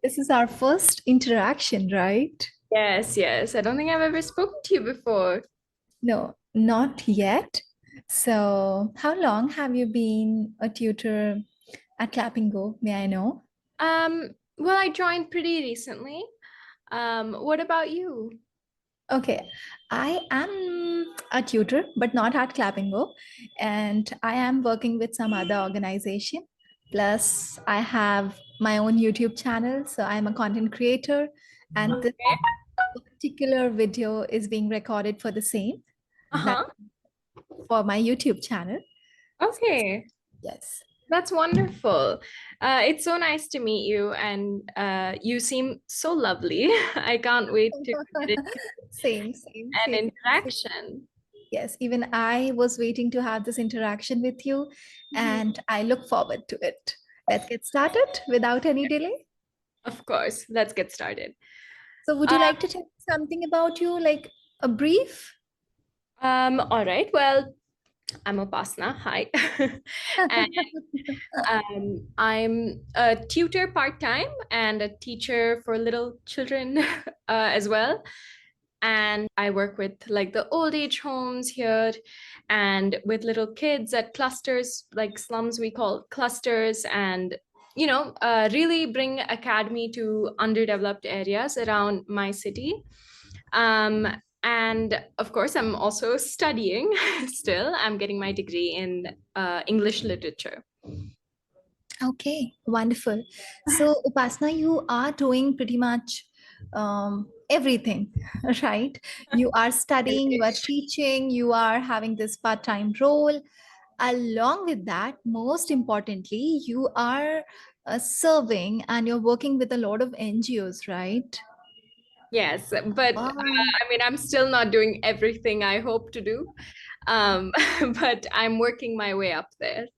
This is our first interaction, right? Yes, yes. I don't think I've ever spoken to you before. No, not yet. So, how long have you been a tutor at Clapingo? May I know? Well, I joined pretty recently. What about you? Okay, I am a tutor, but not at Clapingo, and I am working with some other organization. Plus, I have my own YouTube channel, so I'm a content creator, and this Okay. particular video is being recorded for the same, that Uh-huh. for my YouTube channel. Okay. Yes. That's wonderful. It's so nice to meet you, and you seem so lovely. I can't wait to get into Same. an interaction. Yes, even I was waiting to have this interaction with you, Mhm. and I look forward to it. Let's get started without any delay. Of course. Let's get started. So, would you Um, like to tell me something about you, like a brief? all right. Well, I'm Upasna. Hi. And I'm a tutor part-time and a teacher for little children as well. And I work with like the old age homes here and with little kids at clusters, like slums we call clusters, and really bring academy to underdeveloped areas around my city. Um, and of course, I'm also studying still. I'm getting my degree in English literature. Okay, wonderful. So, Upasna, you are doing pretty much everything, right? You are studying, you are teaching, you are having this part-time role. Along with that, most importantly, you are serving and you're working with a lot of NGOs, right? Yes, but Wow. I mean, I'm still not doing everything I hope to do. Um, but I'm working my way up there.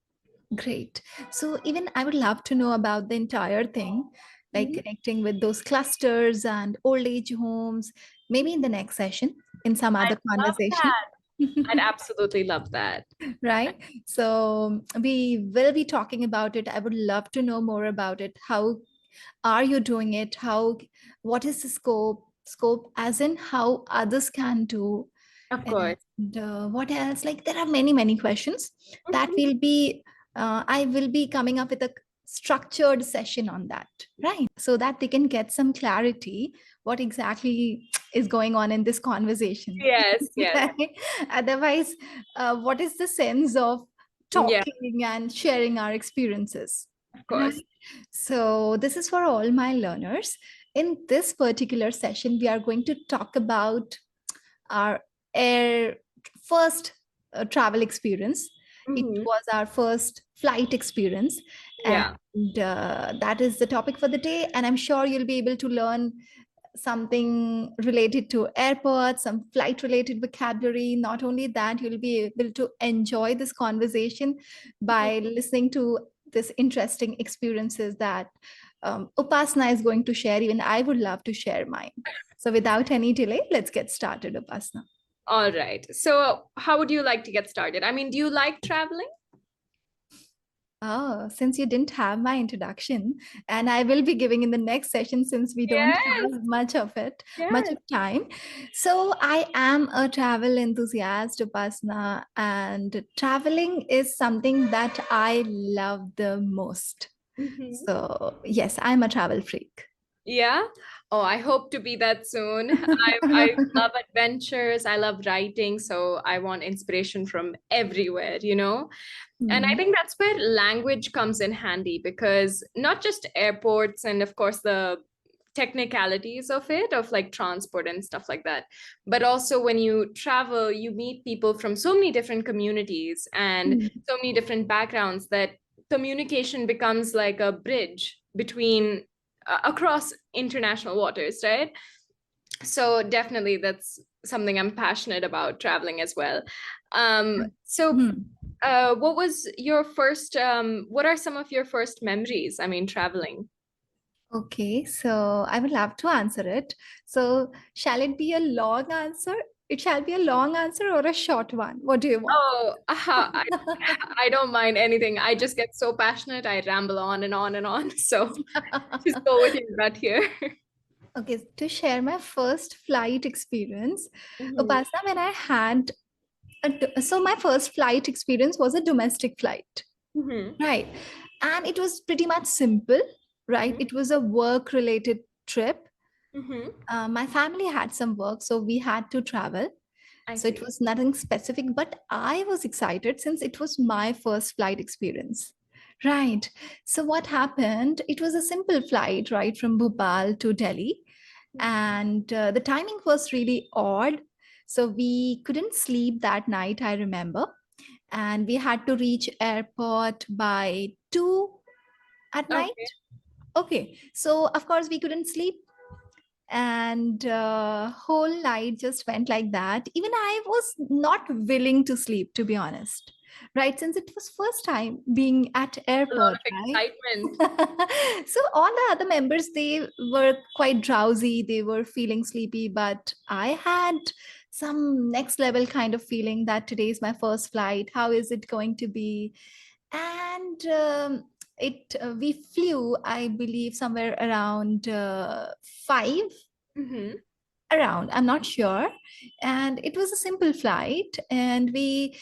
Great. So even I would love to know about the entire thing, like Mhm. connecting with those clusters and old age homes, maybe in the next session, in some I'd other love conversation. that. I'd absolutely love that. Right? So we will be talking about it. I would love to know more about it. How are you doing it? What is the scope as in how others can do, Of course. and what else? Like there are many questions that Mhm. will be I will be coming up with a structured session on that, right? So that they can get some clarity what exactly is going on in this conversation. Yes, yes. Right? Otherwise, what is the sense of Yeah, talking and sharing our experiences, of right? course. So this is for all my learners. In this particular session we are going to talk about our air first travel experience. It Hmm. was our first flight experience, and Yeah, that is the topic for the day. And I'm sure you'll be able to learn something related to airports, some flight related vocabulary. Not only that, you'll be able to enjoy this conversation by listening to this interesting experiences that Upasna is going to share. Even I would love to share mine. So without any delay, let's get started, Upasna. all right. So, how would you like to get started? I mean, do you like traveling? Oh, since you didn't have my introduction, and I will be giving in the next session since we don't Yes, have much of it, much yes. of time. So I am a travel enthusiast, Upasna, and traveling is something that I love the most. Mhm. So yes, I'm a travel freak. Yeah. Oh, I hope to be that soon. I love adventures. I love writing, so I want inspiration from everywhere. And I Hmm. think that's where language comes in handy because not just airports and of course the technicalities of it, of like transport and stuff like that, but also when you travel, you meet people from so many different communities and Hmm. so many different backgrounds that communication becomes like a bridge between across international waters, right? So definitely that's something I'm passionate about traveling as well. So Hmm. what was your first what are some of your first memories, I mean, traveling? Okay, so I would love to answer it. So, shall it be a long answer? It shall be a long answer or a short one. What do you want? Oh, I don't mind anything. I just get so passionate. I ramble on and on and on. So just go with your gut here. Okay, to share my first flight experience, Mhm. Upasana, when I had so my first flight experience was a domestic flight, Mhm. right? And it was pretty much simple, right? Mhm. It was a work related trip. Mhm. My family had some work, so we had to travel. I So it see. was nothing specific, but I was excited since it was my first flight experience. Right. So what happened? It was a simple flight, right, from Bhopal to Delhi. And the timing was really odd. So we couldn't sleep that night, I remember. And we had to reach airport by 2 at night. Okay. Okay. So of course we couldn't sleep, and whole night just went like that. Even I was not willing to sleep, to be honest, right, since it was first time being at A lot airport, of right? excitement. So all the other members, they were quite drowsy, they were feeling sleepy, but I had some next level kind of feeling that today is my first flight, how is it going to be? And it we flew, I believe, somewhere around 5, Mhm. around, I'm not sure. And it was a simple flight, and we,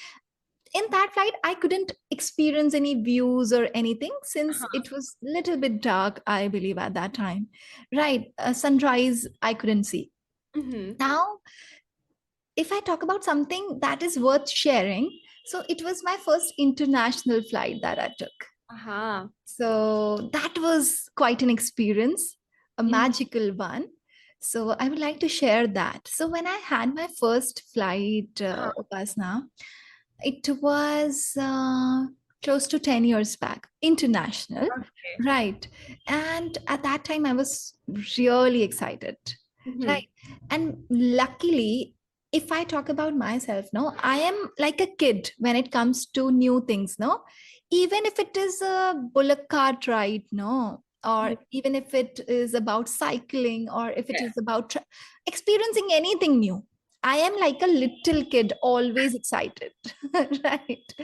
in that flight I couldn't experience any views or anything since Uh-huh. it was little bit dark, I believe, at that time, right? Sunrise I couldn't see. Mhm. Now if I talk about something that is worth sharing, so it was my first international flight that I took. Uh-huh. So that was quite an experience, a Mhm. magical one. So I would like to share that. So when I had my first flight, Uh-huh. Upasna, it was close to 10 years back, international, Okay. right? And at that time, I was really excited, Mhm. right? And luckily, if I talk about myself, no, I am like a kid when it comes to new things, no? Even if it is a bullock cart ride, no? Or Mhm. even if it is about cycling, or if it Yeah. is about experiencing anything new, I am like a little kid, always excited, right?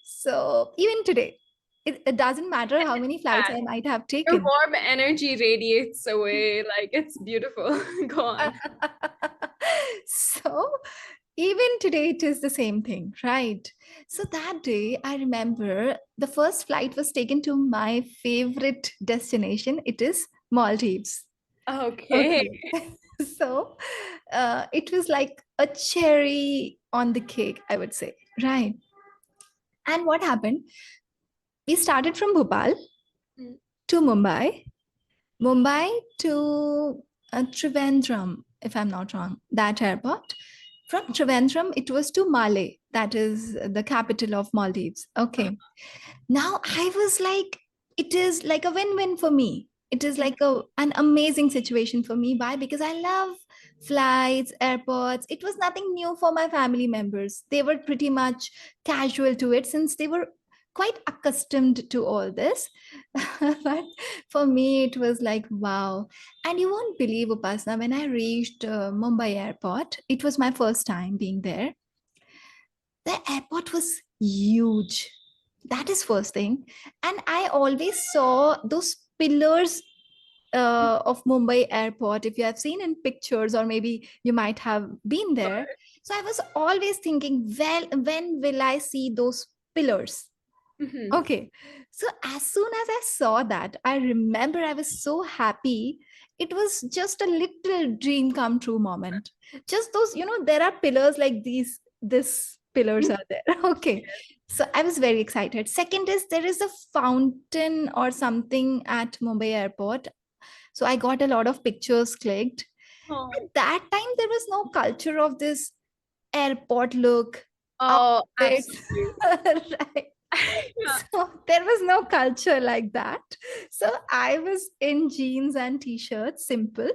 So even today, it doesn't matter how many flights Yeah. I might have Your taken. warm energy radiates away. Like it's beautiful. Go on. So even today, it is the same thing, right? So that day, I remember the first flight was taken to my favorite destination. It is Maldives. Okay. Okay. So it was like a cherry on the cake, I would say. Right. And what happened? We started from Bhopal Mm. to Mumbai, Mumbai to Trivandrum, if I'm not wrong, that airport. From Trivandrum, it was to Male, that is the capital of Maldives. Okay. Now I was like, it is like a win-win for me. It is like an amazing situation for me. Why? Because I love flights, airports. It was nothing new for my family members. They were pretty much casual to it since they were quite accustomed to all this. But for me, it was like, wow. And you won't believe, Upasana, when I reached Mumbai airport, it was my first time being there. The airport was huge. That is first thing. And I always saw those pillars of Mumbai airport, if you have seen in pictures, or maybe you might have been there. So I was always thinking, well, when will I see those pillars? Mhm. Okay. So as soon as I saw that, I remember I was so happy. It was just a little dream come true moment. Just those, there are pillars like these, this pillars are there. Okay. So I was very excited. Second is there is a fountain or something at Mumbai airport. So I got a lot of pictures clicked. At Oh, that time, there was no culture of this airport look, oh, outfits, absolutely. right? Yeah. So there was no culture like that. So I was in jeans and t-shirts, simple,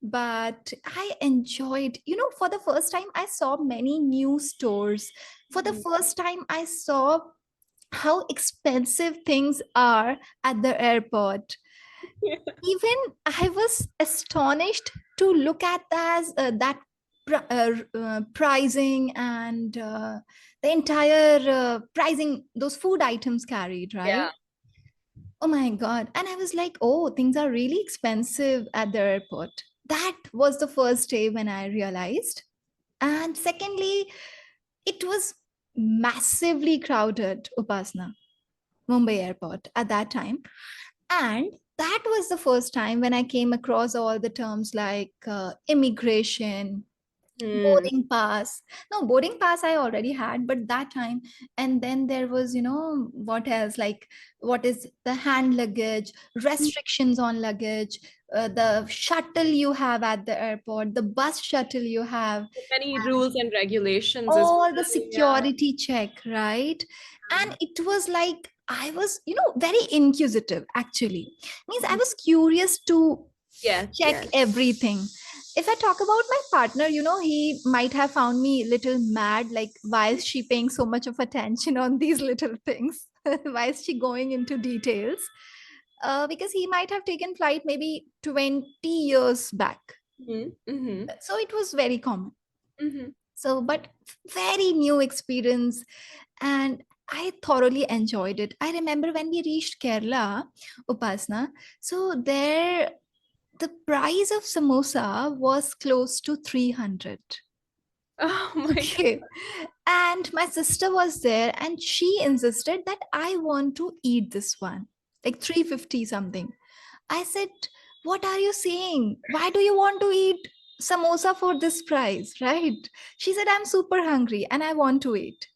but I enjoyed, for the first time, I saw many new stores. For the Mhm. first time, I saw how expensive things are at the airport. Yeah. Even I was astonished to look at that pricing and the entire pricing those food items carried, right? Yeah. Oh my God. And I was like, oh, things are really expensive at the airport. That was the first day when I realized. And secondly, it was massively crowded, Upasna, Mumbai airport at that time. And that was the first time when I came across all the terms like immigration, Hmm. boarding pass. No, boarding pass I already had, but that time. And then there was, what else? Like, what is the hand luggage, restrictions on luggage, the shuttle you have at the airport, the bus shuttle you have, Many rules and regulations as all the well. Yeah. security check, right? And it was like I was, very inquisitive actually. Means I was curious to Yes, check yes. everything. If I talk about my partner, he might have found me a little mad, like why is she paying so much of attention on these little things? Why is she going into details? Because he might have taken flight maybe 20 years back. Mm-hmm. Mm-hmm. So it was very common. Mm-hmm. So, but very new experience, and I thoroughly enjoyed it. I remember when we reached Kerala, Upasna. So there, the price of samosa was close to 300. Oh my God. Okay. And my sister was there and she insisted that I want to eat this one, like 350 something. I said, what are you saying? Why do you want to eat samosa for this price? Right? She said, I'm super hungry and I want to eat.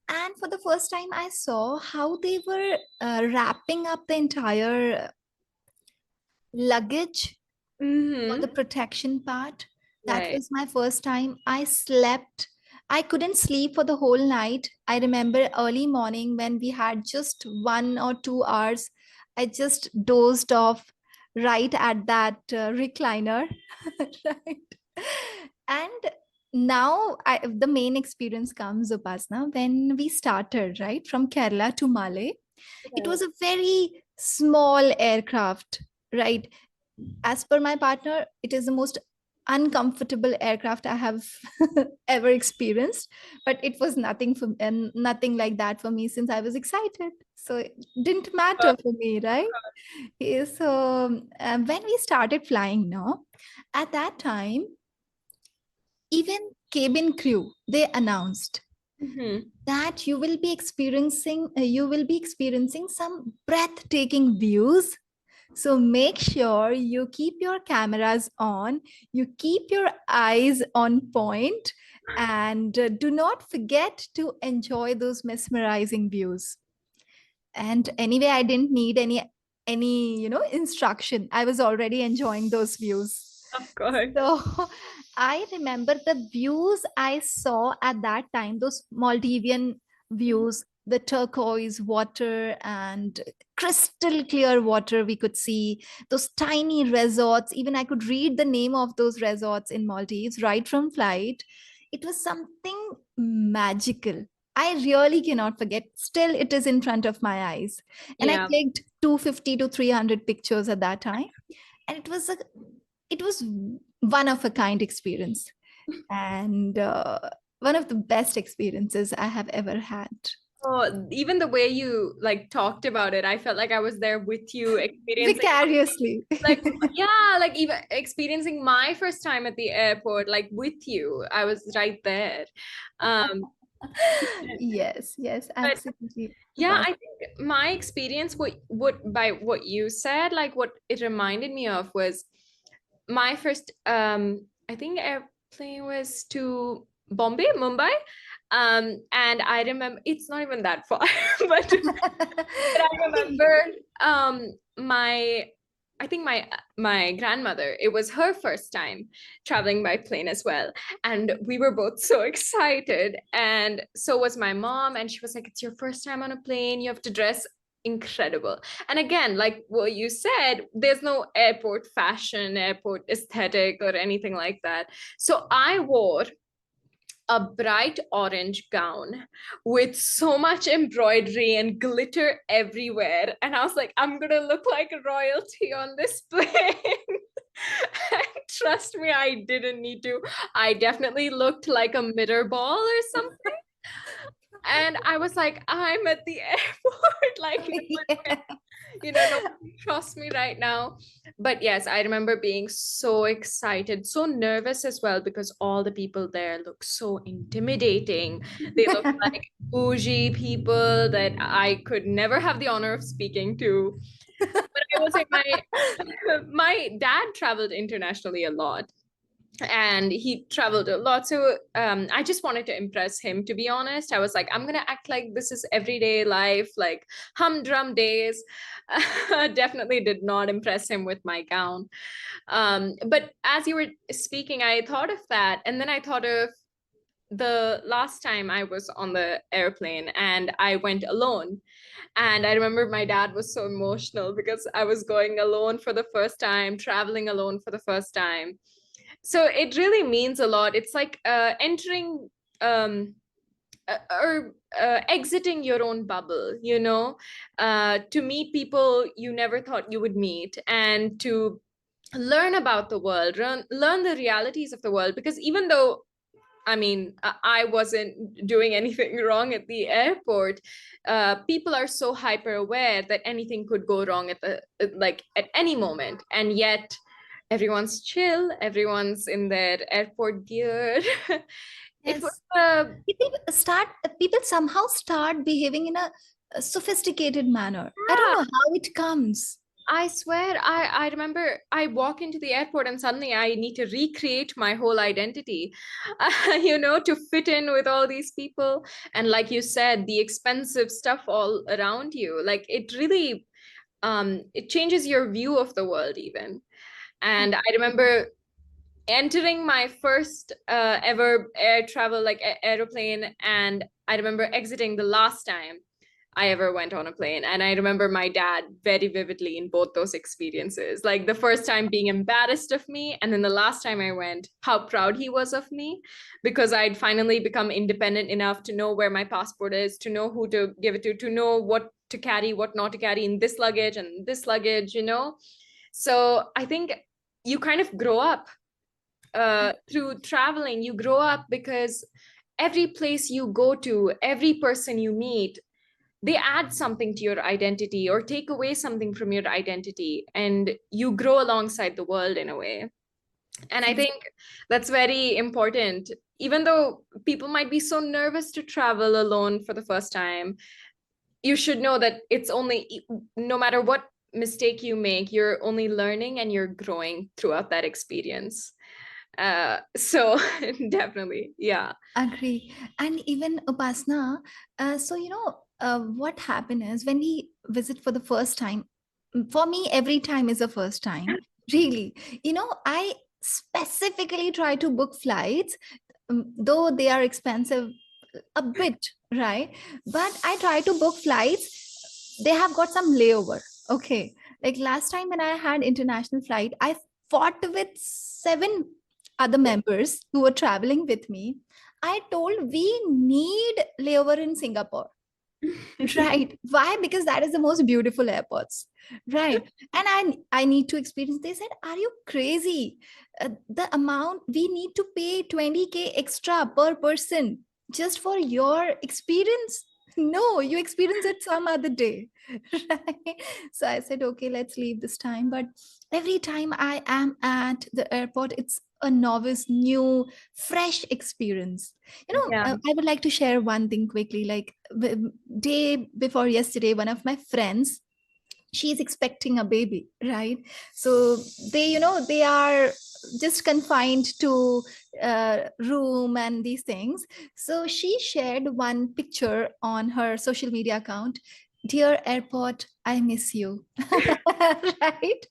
And for the first time, I saw how they were wrapping up the entire luggage for the Mm-hmm. protection part. That Right. was my first time. I slept. I couldn't sleep for the whole night. I remember early morning when we had just 1 or 2 hours. I just dozed off right at that recliner. Right. And now the main experience comes, Upasna, when we started, right, from Kerala to Malé. It Right. was a very small aircraft, right? As per my partner, it is the most uncomfortable aircraft I have ever experienced. But it was nothing for and nothing like that for me since I was excited. So it didn't matter for me, right? So when we started flying, no, at that time, even cabin crew they announced Mm-hmm. that you will be experiencing some breathtaking views. So make sure you keep your cameras on, you keep your eyes on point, and do not forget to enjoy those mesmerizing views. And anyway, I didn't need any instruction. I was already enjoying those views. Of course. So I remember the views I saw at that time, those Maldivian views, the turquoise water and crystal clear water we could see, those tiny resorts. Even I could read the name of those resorts in Maldives right from flight. It was something magical. I really cannot forget. Still, it is in front of my eyes. And I Yeah. clicked 250 to 300 pictures at that time. And it was one of a kind experience and one of the best experiences I have ever had. Oh, even the way you like talked about it, I felt like I was there with you experiencing Vicariously. like yeah, like even experiencing my first time at the airport, like with you. I was right there. Um, Yes, yes, but absolutely. yeah, I think my experience, what by what you said, like what it reminded me of was my first I think airplane was to Bombay, Mumbai. And I remember it's not even that far, but I remember my I think my grandmother, it was her first time traveling by plane as well. And we were both so excited. And so was my mom. And she was like, it's your first time on a plane. You have to dress incredible. And again, like what you said, there's no airport fashion, airport aesthetic, or anything like that. So I wore a bright orange gown with so much embroidery and glitter everywhere. And I was like, I'm gonna look like royalty on this plane. And trust me, I didn't need to. I definitely looked like a mitter ball or something. And I was like, I'm at the airport. Like, Yeah. nobody trusts me right now. But yes, I remember being so excited, so nervous as well, because all the people there look so intimidating. They look like bougie people that I could never have the honor of speaking to. But I will say my dad traveled internationally a lot, and he traveled a lot, so I just wanted to impress him, to be honest. I was like, I'm gonna act like this is everyday life, like humdrum days. Definitely did not impress him with my gown. But as you were speaking, I thought of that, and then I thought of the last time I was on the airplane and I went alone. And I remember my dad was so emotional because I was going alone for the first time, traveling alone for the first time. So it really means a lot. It's like entering or exiting your own bubble, to meet people you never thought you would meet, and to learn about the world, learn the realities of the world. Because even though, I mean, I wasn't doing anything wrong at the airport, people are so hyper aware that anything could go wrong at any moment. And yet everyone's chill, everyone's in their airport gear. It was Yes. People somehow start behaving in a sophisticated manner. I don't yeah, know how it comes. I swear, I remember I walk into the airport and suddenly I need to recreate my whole identity, to fit in with all these people. And like you said, the expensive stuff all around you, like it really, it changes your view of the world even. And I remember entering my first ever air travel, like aeroplane, and I remember exiting the last time I ever went on a plane. And I remember my dad very vividly in both those experiences. Like the first time being embarrassed of me, and then the last time I went, how proud he was of me, because I'd finally become independent enough to know where my passport is, to know who to give it to know what to carry, what not to carry in this luggage and this luggage. So I think you kind of grow up through traveling. You grow up because every place you go to, every person you meet, they add something to your identity or take away something from your identity, and you grow alongside the world in a way. And I think that's very important. Even though people might be so nervous to travel alone for the first time, you should know that it's only, no matter what mistake you make, you're only learning and you're growing throughout that experience. So definitely, yeah. Agree. And even Upasna, what happened is when we visit for the first time, for me, every time is a first time. Really. I specifically try to book flights, though they are expensive a bit, right? But I try to book flights. They have got some layover. Okay. Like last time when I had international flight, I fought with seven other members who were traveling with me. I told we need layover in Singapore. Right. Why? Because that is the most beautiful airports. Right. And I need to experience. They said, are you crazy? The amount we need to pay 20K extra per person just for your experience. No, you experience it some other day. Right. So I said, okay, let's leave this time. But every time I am at the airport, it's a novice, new, fresh experience. Yeah. I would like to share one thing quickly. Like day before yesterday, one of my friends, she's expecting a baby, right? So they are just confined to room and these things. So she shared one picture on her social media account. Dear airport, I miss you. Right.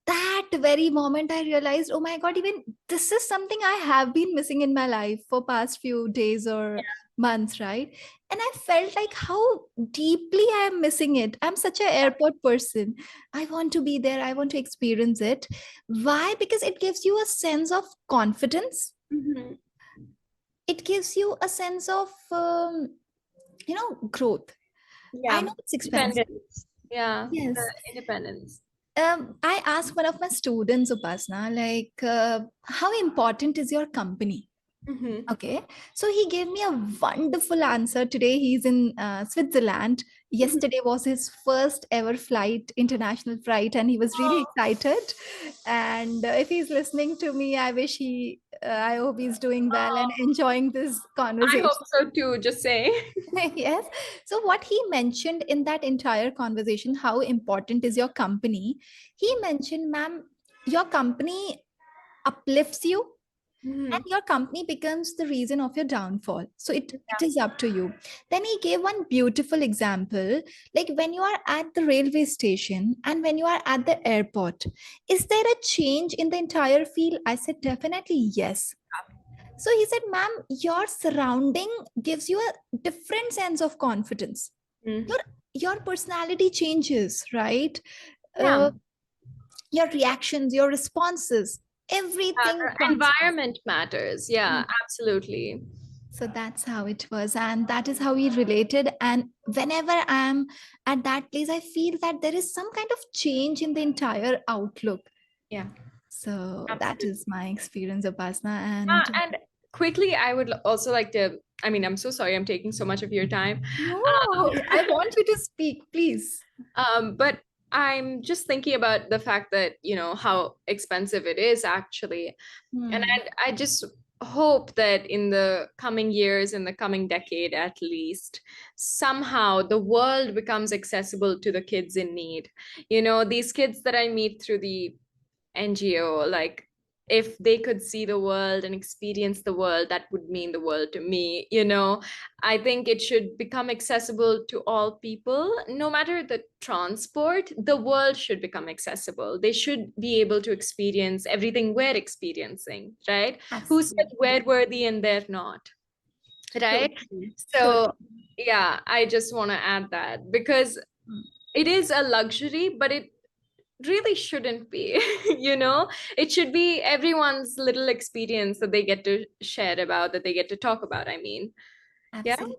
That very moment I realized, oh my god, even this is something I have been missing in my life for past few days or months, right? And I felt like how deeply I am missing it. I'm such an airport person. I want to be there, I want to experience it. Why? Because it gives you a sense of confidence. Mhm. It gives you a sense of growth. I Yeah. know it's expensive. Independence. Yeah. Yes. Independence. I asked one of my students, Upasna, like, how important is your company? Mm-hmm. Okay, so he gave me a wonderful answer. Today he's in Switzerland. Yesterday was his first ever flight, international flight, and he was really Oh, excited. And if he's listening to me, I hope he's doing well and oh, enjoying this I hope conversation. so too, just say. Yes. So, what he mentioned in that entire conversation, how important is your company? He mentioned, ma'am, your company uplifts you and Mhm. your company becomes the reason of your downfall. So it is up to you. Then he gave one beautiful example, like when you are at the railway station and when you are at the airport, is there a change in the entire feel? I said definitely yes. So he said, ma'am, your surrounding gives you a different sense of confidence. Mm. Your personality changes, right? Yeah. uh, your reactions, your responses, everything The transfers. environment matters. Yeah, absolutely. So that's how it was. And that is how we related. And whenever I'm at that place, I feel that there is some kind of change in the entire outlook. Yeah, So that absolutely. is my experience, Upasna. And And quickly, I would also like to, I mean, I'm so sorry I'm taking so much of your time. no, Um, I want you to speak, please. but I'm just thinking about the fact that, how expensive it is actually. And Hmm. I just hope that in the coming years, in the coming decade at least, somehow the world becomes accessible to the kids in need. These kids that I meet through the NGO, like if they could see the world and experience the world, that would mean the world to me. I think it should become accessible to all people, no matter the transport. The world should become accessible. They should be able to experience everything we're experiencing, right? Who said Absolutely. we're worthy and they're not, right? Totally. So, Totally. yeah, I just want to add that because Hmm. it is a luxury, but it really shouldn't be. It should be everyone's little experience that they get to share about, that they get to talk about, I mean. Yeah. Absolutely.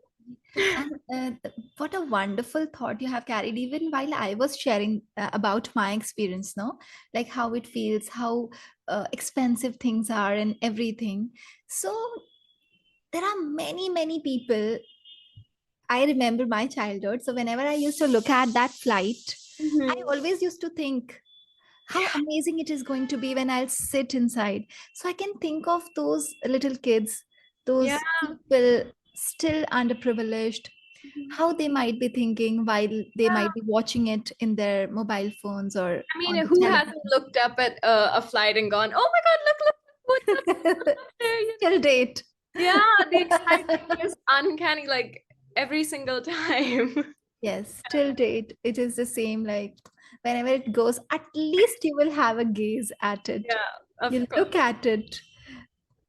And what a wonderful thought you have carried, even while I was sharing about my experience, no? Like how it feels, how expensive things are, and everything. So, there are many, many people. I remember my childhood. So, whenever I used to look at that flight, I Mhm. always used to think, how amazing it is going to be when I'll sit inside. So I can think of those little kids, Yeah. those people still underprivileged, Mhm. how they might be thinking while they Yeah. might be watching it in their mobile phones or I on mean, the who hasn't television. looked up at a flight and gone, oh my God, look, what's up there? Till date. Yeah, the excitement is uncanny, like every single time. Yes, till date, it is the same. Like whenever it goes, at least you will have a gaze at it. Yeah, of You course. look at it.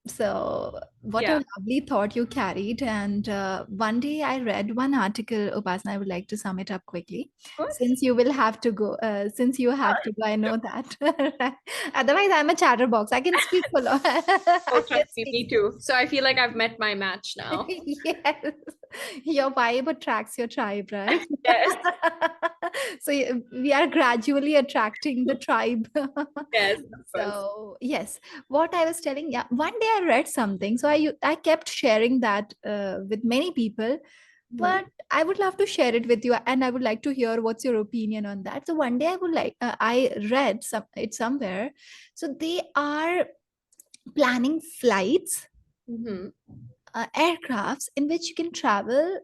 So, what Yeah, a lovely thought you carried. And one day I read one article, Upasana, I would like to sum it up quickly. of course. Since you will have to go, since you have to go, I know that. Otherwise, I'm a chatterbox. I can speak for long. Oh, I can trust me, speak. me too. So I feel like I've met my match now. Yes, your vibe attracts your tribe, right? Yes, So we are gradually attracting the tribe. yes, of course. So yes, what I was telling, yeah, one day I read something, so I kept sharing that with many people, Mhm. but I would love to share it with you, and I would like to hear what's your opinion on that. So one day I read it somewhere, so they are planning flights, Mhm. aircrafts in which you can travel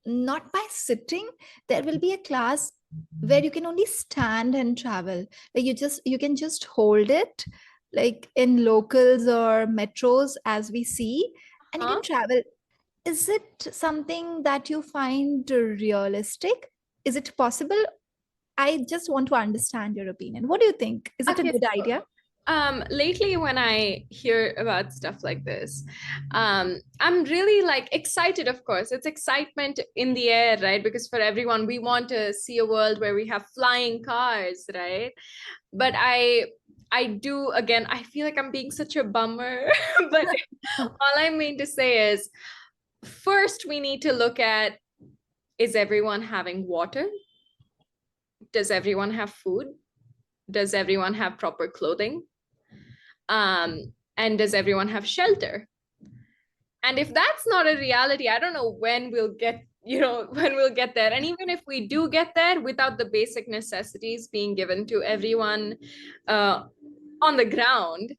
not by sitting. There will be a class where you can only stand and travel, like you can just hold it, like in locals or metros as we see, and you Huh? can travel. Is it something that you find realistic? Is it possible? I just want to understand your opinion. What do you think? Is it a Okay, good so idea? lately when I hear about stuff like this, I'm really like excited, of course. It's excitement in the air, right? Because for everyone, we want to see a world where we have flying cars, right? But I do, again, I feel like I'm being such a bummer, but all I mean to say is first we need to look at, is everyone having water? Does everyone have food? does everyone have proper clothing? And does everyone have shelter? And if that's not a reality, I don't know when we'll get, when we'll get there. And even if we do get there, without the basic necessities being given to everyone on the ground,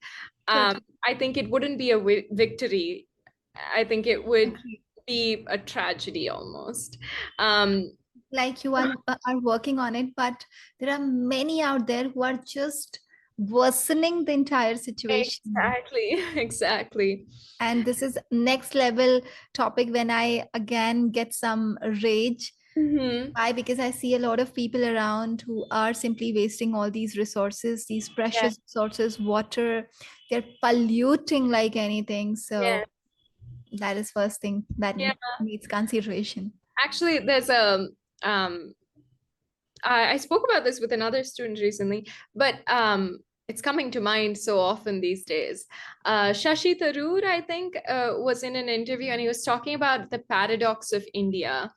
Totally I think it wouldn't be a victory. I think it would agree. be a tragedy almost. Um, Like you are working on it, but there are many out there who are just worsening the entire situation. exactly, exactly. And this is next level topic when I again get some rage. Hmm. Why? Because I see a lot of people around who are simply wasting all these resources, these Yeah, precious resources, water. They're polluting like anything. yeah, So that is first thing that yeah. needs consideration. Actually, there's um, I spoke about this with another student recently, but it's coming to mind so often these days. Shashi Tharoor, I think, was in an interview and he was talking about the paradox of India.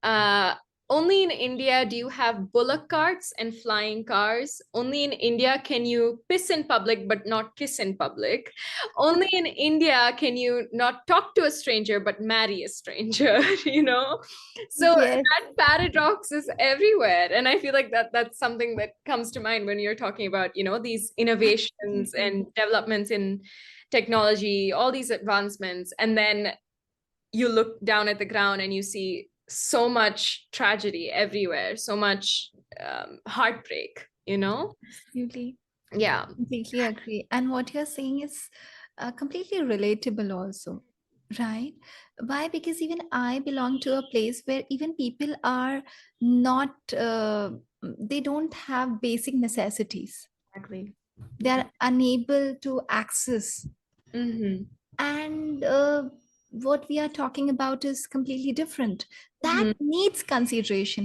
Uh, Only in India do you have bullock carts and flying cars. Only in India can you piss in public but not kiss in public. Only in India can you not talk to a stranger but marry a stranger, you know? So Yes, that paradox is everywhere. And I feel like that's something that comes to mind when you're talking about, these innovations absolutely. and developments in technology, all these advancements. And then you look down at the ground and you see so much tragedy everywhere, so much heartbreak, you know? Absolutely. Yeah, Completely agree. And what you're saying is completely relatable also, right? Why? Because even I belong to a place where even people are not, they don't have basic necessities. exactly. They are unable to access. Mm-hmm. And what we are talking about is completely different. That Mm-hmm. needs consideration,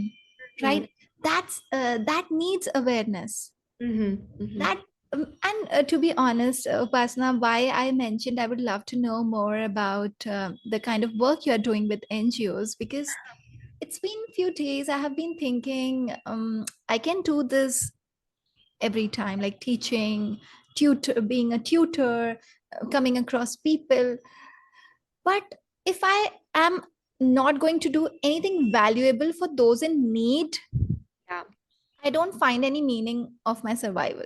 Mm-hmm. right? That needs awareness. Mm-hmm. Mm-hmm. That and to be honest, Upasana, why I mentioned I would love to know more about the kind of work you are doing with NGOs, because it's been a few days. I have been thinking I can do this every time, like teaching, tutor, being a tutor, coming across people. But if I am not going to do anything valuable for those in need, Yeah, I don't find any meaning of my survival.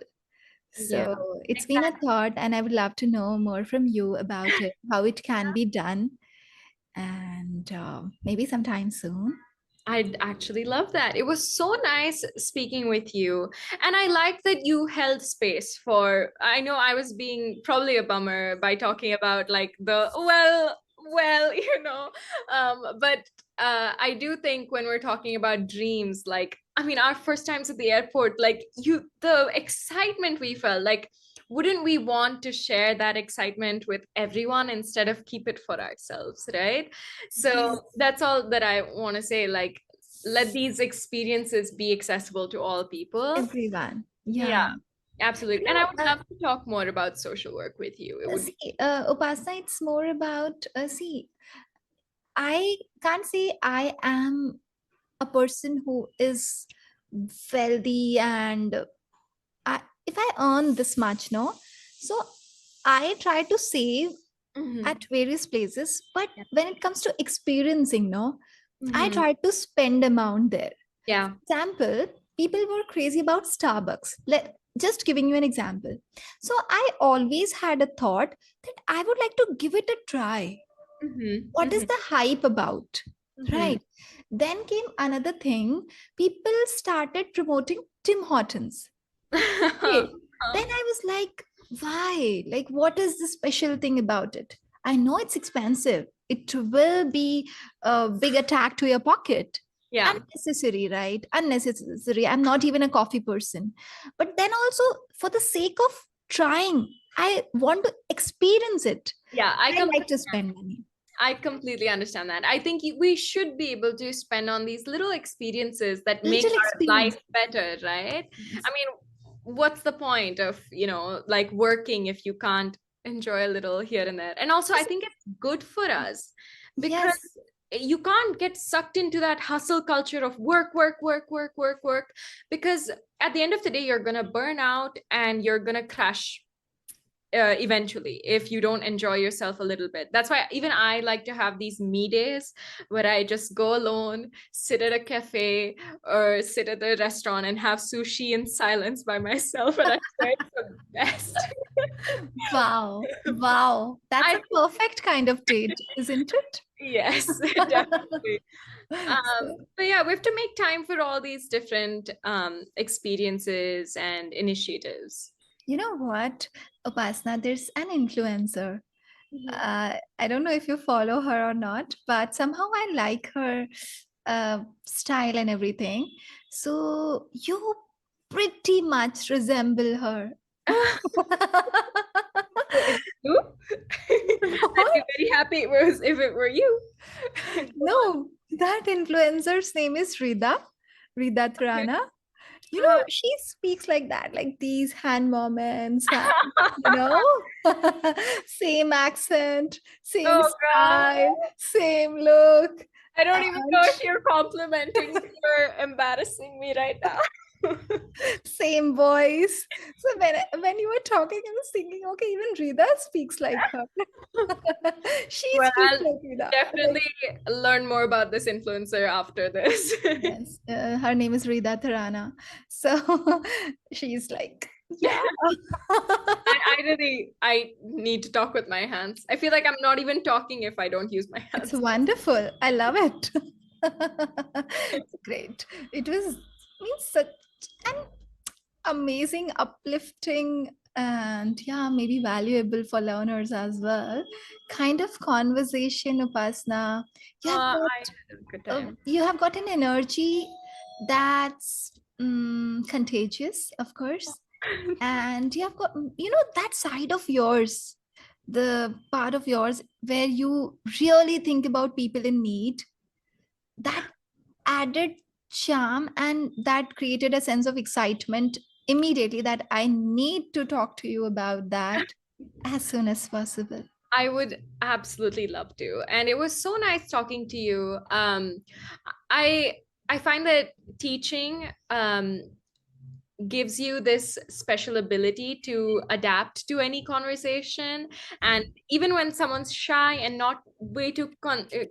yeah, So it's been a exactly. thought, and I would love to know more from you about it, how it can be done, and maybe sometime soon. I actually love that. It was so nice speaking with you. And I like that you held space for, I know I was being probably a bummer by talking about like well, but I do think when we're talking about dreams, like, I mean, our first times at the airport, like the excitement we felt, like, wouldn't we want to share that excitement with everyone instead of keep it for ourselves, right? Yes, So that's all that I want to say. Like, let these experiences be accessible to all people. everyone. Yeah, Yeah. absolutely. And I would love to talk more about social work with you. It would be, See, Upasana, it's more about, see, I can't say I am a person who is wealthy and if I earn this much, no? So I try to save mhm. at various places, but when it comes to experiencing, no, I Mhm. try to spend amount there. Yeah. Example, people were crazy about Starbucks. Just giving you an example. So I always had a thought that I would like to give it a try. Mhm. What is Mhm. the hype about? Mhm. Right. Then came another thing. People started promoting Tim Hortons. Okay. Then I was like, why? Like, what is the special thing about it? I know it's expensive. It will be a big attack to your pocket. Yeah. Unnecessary, right? Unnecessary. I'm not even a coffee person. But then also, for the sake of trying, I want to experience it. Yeah. I like to spend money. I completely understand that. I think we should be able to spend on these little experiences that make Little our experience. life better, right? I Yes. mean, what's the point of, like working if you can't enjoy a little here and there? And also, I think it's good for us because Yes. you can't get sucked into that hustle culture of work, work, work, work, work, work, because at the end of the day, you're going to burn out and you're going to crash eventually if you don't enjoy yourself a little bit. That's why even I like to have these me days where I just go alone, sit at a cafe or sit at a restaurant and have sushi in silence by myself, and I swear it's the best. Wow. Wow. That's a I perfect kind of date, isn't it? Yes, definitely. So, But yeah, we have to make time for all these different experiences and initiatives. you know what, Upasna, there's an influencer. Mhm. I don't know if you follow her or not, but somehow I like her style and everything. So you pretty much resemble her. So it's you. I'd be What? very happy if it were you. Go on. No, that influencer's name is Rida Okay. Thrana. You know, Uh, she speaks like that, like these hand movements, and, you know, same accent, same oh God. style, same look, I don't even know and if you're complimenting me or embarrassing me right now. same voice. So when you were talking, I was thinking, okay, even Rida speaks like her. She Well, speaks I'll like Rida. definitely Like, learn more about this influencer after this. yes, her name is Rida Tharana. So she's like, yeah. I need to talk with my hands. I feel like I'm not even talking if I don't use my It's hands. wonderful. I love it. Great. It was means such an amazing, uplifting, and yeah, maybe valuable for learners as well. Kind of conversation, Upasna. I had a good time. You have got an energy that's contagious, of course, and you have got that side of yours, the part of yours where you really think about people in need, that added charm, and that created a sense of excitement immediately that I need to talk to you about that as soon as possible. I would absolutely love to. And it was so nice talking to you. I I find that teaching gives you this special ability to adapt to any conversation, and even when someone's shy and not way too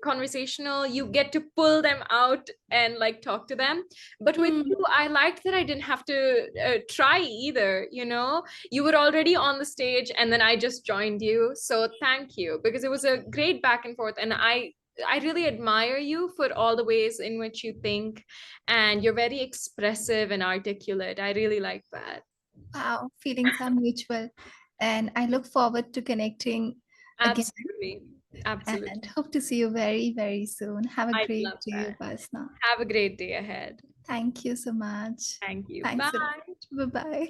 conversational, you get to pull them out and like talk to them. But with Hmm. you, I liked that I didn't have to try either, you were already on the stage and then I just joined you. So thank you, because it was a great back and forth, and I really admire you for all the ways in which you think, and you're very expressive and articulate. I really like that. Wow, feelings are mutual, and I look forward to connecting again, Absolutely. and Absolutely. hope to see you very, very soon. Have a I'd great love day, that. Upasna. Have a great day ahead. Thank you so much. Thank you. Thanks a lot. Bye. Bye bye.